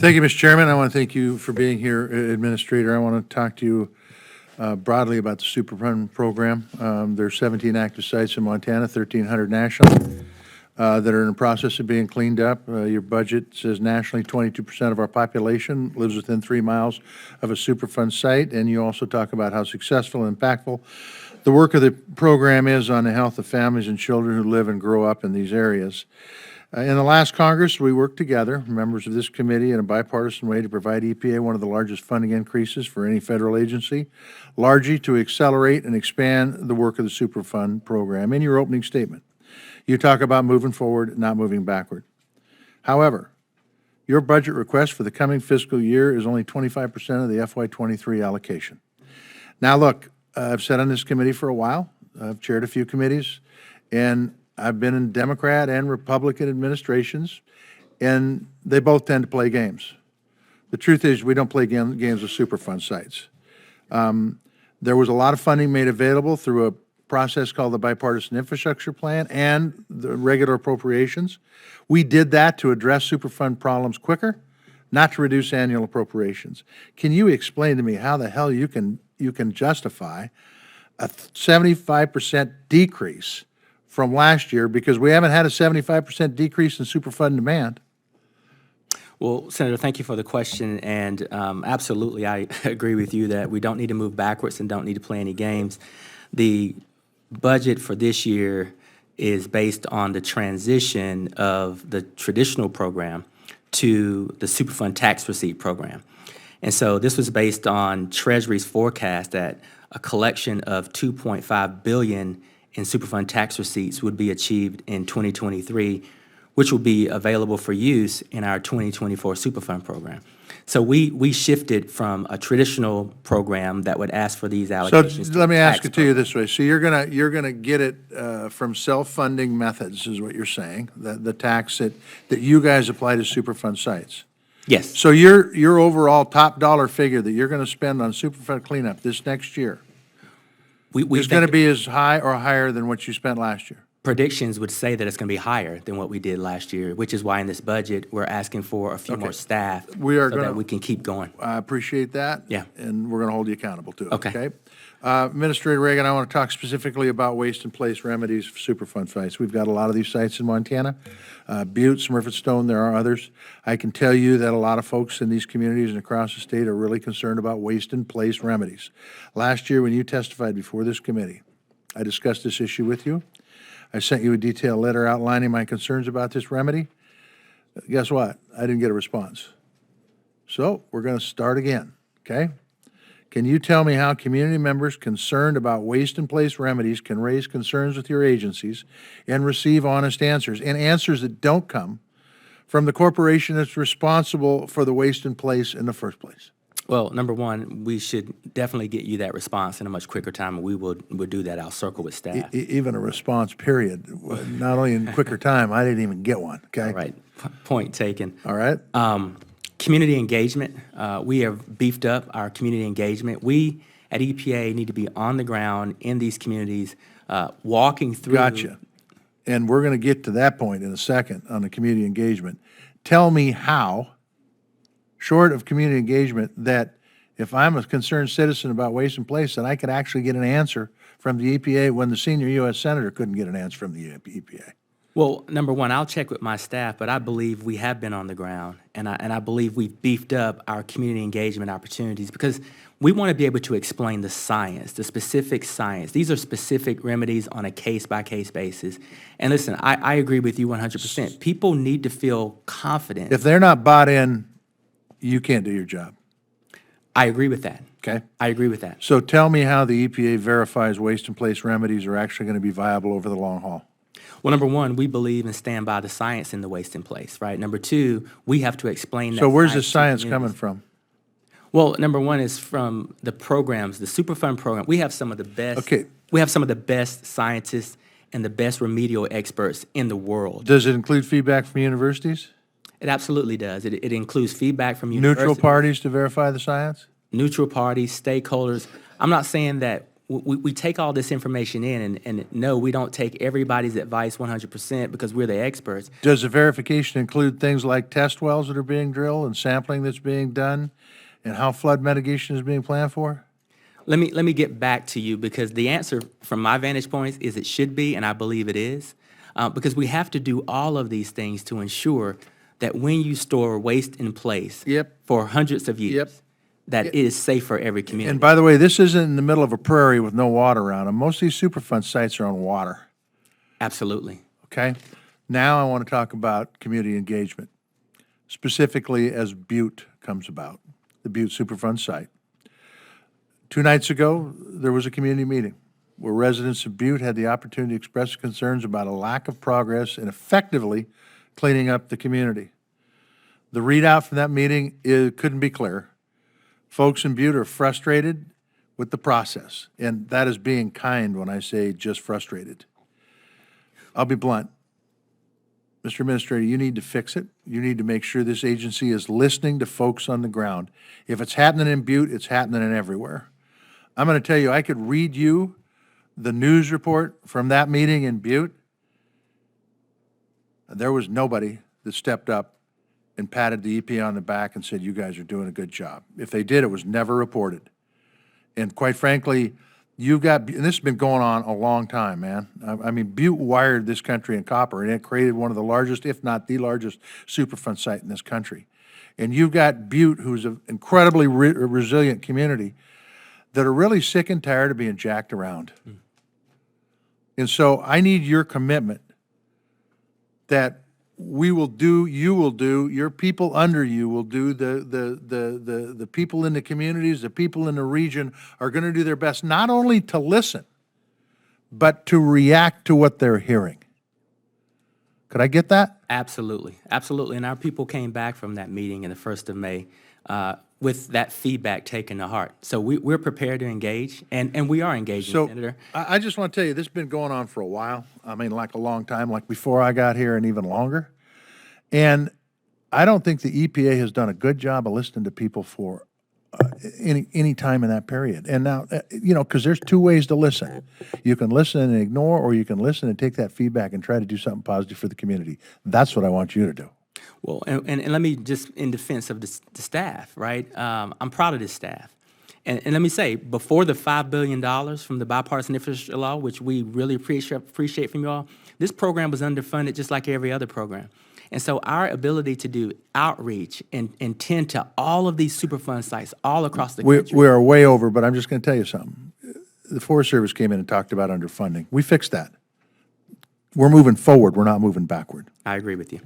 Thank you, Mr. Chairman. I want to thank you for being here, Administrator. I want to talk to you broadly about the Superfund program. There are 17 active sites in Montana, 1,300 nationally, that are in the process of being cleaned up. Your budget says nationally 22% of our population lives within 3 miles of a Superfund site, and you also talk about how successful and impactful the work of the program is on the health of families and children who live and grow up in these areas. In the last Congress, we worked together, members of this committee, in a bipartisan way to provide EPA one of the largest funding increases for any federal agency, largely to accelerate and expand the work of the Superfund program. In your opening statement, you talk about moving forward, not moving backward. However, your budget request for the coming fiscal year is only 25% of the FY23 allocation. Now, look, I've sat on this committee for a while. I've chaired a few committees, and I've been in Democrat and Republican administrations, and they both tend to play games. The truth is, we don't play games with Superfund sites. There was a lot of funding made available through a process called the Bipartisan Infrastructure Plan and the regular appropriations. We did that to address Superfund problems quicker, not to reduce annual appropriations. Can you explain to me how the hell you can justify a 75% decrease from last year, because we haven't had a 75% decrease in Superfund demand? Well, Senator, thank you for the question, and absolutely, I agree with you that we don't need to move backwards and don't need to play any games. The budget for this year is based on the transition of the traditional program to the Superfund tax receipt program. And so this was based on Treasury's forecast that a collection of $2.5 billion in Superfund tax receipts would be achieved in 2023, which will be available for use in our 2024 Superfund program. So we shifted from a traditional program that would ask for these allocations. So let me ask it to you this way. So you're gonna get it from self-funding methods, is what you're saying, the tax that you guys apply to Superfund sites. Yes. So your overall top dollar figure that you're gonna spend on Superfund cleanup this next year is going to be as high or higher than what you spent last year? Predictions would say that it's going to be higher than what we did last year, which is why in this budget we're asking for a few more staff that we can keep going. I appreciate that. Yeah. And we're going to hold you accountable to it. Okay. Administrator Reagan, I want to talk specifically about waste-in-place remedies for Superfund sites. We've got a lot of these sites in Montana. Butte, Smurfit-Stone, there are others. I can tell you that a lot of folks in these communities and across the state are really concerned about waste-in-place remedies. Last year, when you testified before this committee, I discussed this issue with you. I sent you a detailed letter outlining my concerns about this remedy. Guess what? I didn't get a response. So we're going to start again, okay? Can you tell me how community members concerned about waste-in-place remedies can raise concerns with your agencies and receive honest answers, and answers that don't come from the corporation that's responsible for the waste-in-place in the first place? Well, number one, we should definitely get you that response in a much quicker time, and we'll do that. I'll circle with staff. Even a response period, not only in quicker time, I didn't even get one, okay? All right, point taken. All right. Community engagement, we have beefed up our community engagement. We at EPA need to be on the ground in these communities, walking through. Gotcha. And we're going to get to that point in a second on the community engagement. Tell me how, short of community engagement, that if I'm a concerned citizen about waste in place, that I could actually get an answer from the EPA when the senior U.S. Senator couldn't get an answer from the EPA. Well, number one, I'll check with my staff, but I believe we have been on the ground, and I believe we've beefed up our community engagement opportunities, because we want to be able to explain the science, the specific science. These are specific remedies on a case-by-case basis. And listen, I agree with you 100%. People need to feel confident. If they're not bought in, you can't do your job. I agree with that. Okay. I agree with that. So tell me how the EPA verifies waste-in-place remedies are actually going to be viable over the long haul. Well, number one, we believe and stand by the science in the waste in place, right? Number two, we have to explain that. So where's the science coming from? Well, number one is from the programs, the Superfund program. We have some of the best. Okay. We have some of the best scientists and the best remedial experts in the world. Does it include feedback from universities? It absolutely does. It includes feedback from universities. Neutral parties to verify the science? Neutral parties, stakeholders. I'm not saying that we take all this information in, and no, we don't take everybody's advice 100% because we're the experts. Does the verification include things like test wells that are being drilled and sampling that's being done, and how flood mitigation is being planned for? Let me get back to you, because the answer from my vantage point is it should be, and I believe it is, because we have to do all of these things to ensure that when you store waste in place Yep. for hundreds of years, Yep. that it is safe for every community. And by the way, this isn't in the middle of a prairie with no water around them. Most of these Superfund sites are on water, Absolutely. okay? Now I want to talk about community engagement, specifically as Butte comes about, the Butte Superfund site. 2 nights ago, there was a community meeting where residents of Butte had the opportunity to express concerns about a lack of progress in effectively cleaning up the community. The readout from that meeting couldn't be clearer. Folks in Butte are frustrated with the process, and that is being kind when I say just frustrated. I'll be blunt. Mr. Administrator, you need to fix it. You need to make sure this agency is listening to folks on the ground. If it's happening in Butte, it's happening everywhere. I'm going to tell you, I could read you the news report from that meeting in Butte. There was nobody that stepped up and patted the EPA on the back and said, you guys are doing a good job. If they did, it was never reported. And quite frankly, you've got, and this has been going on a long time, man. I mean, Butte wired this country in copper, and it created one of the largest, if not the largest, Superfund site in this country. And you've got Butte, who's an incredibly resilient community, that are really sick and tired of being jacked around. And so I need your commitment that we will do, you will do, your people under you will do, the people in the communities, the people in the region are going to do their best, not only to listen, but to react to what they're hearing. Could I get that? Absolutely. Absolutely. And our people came back from that meeting in the 1st of May with that feedback taken to heart. So we're prepared to engage, and we are engaging, So Senator. I just want to tell you, this has been going on for a while. I mean, like a long time, like before I got here and even longer. And I don't think the EPA has done a good job of listening to people for any time in that period. And now, you know, because there's 2 ways to listen. You can listen and ignore, or you can listen and take that feedback and try to do something positive for the community. That's what I want you to do. Well, and let me just, in defense of the staff, right? I'm proud of this staff. And let me say, before the $5 billion from the bipartisan infrastructure law, which we really appreciate from you all, this program was underfunded just like every other program. And so our ability to do outreach and tend to all of these Superfund sites all across the country. We are way over, but I'm just going to tell you something. The Forest Service came in and talked about underfunding. We fixed that. We're moving forward. We're not moving backward. I agree with you.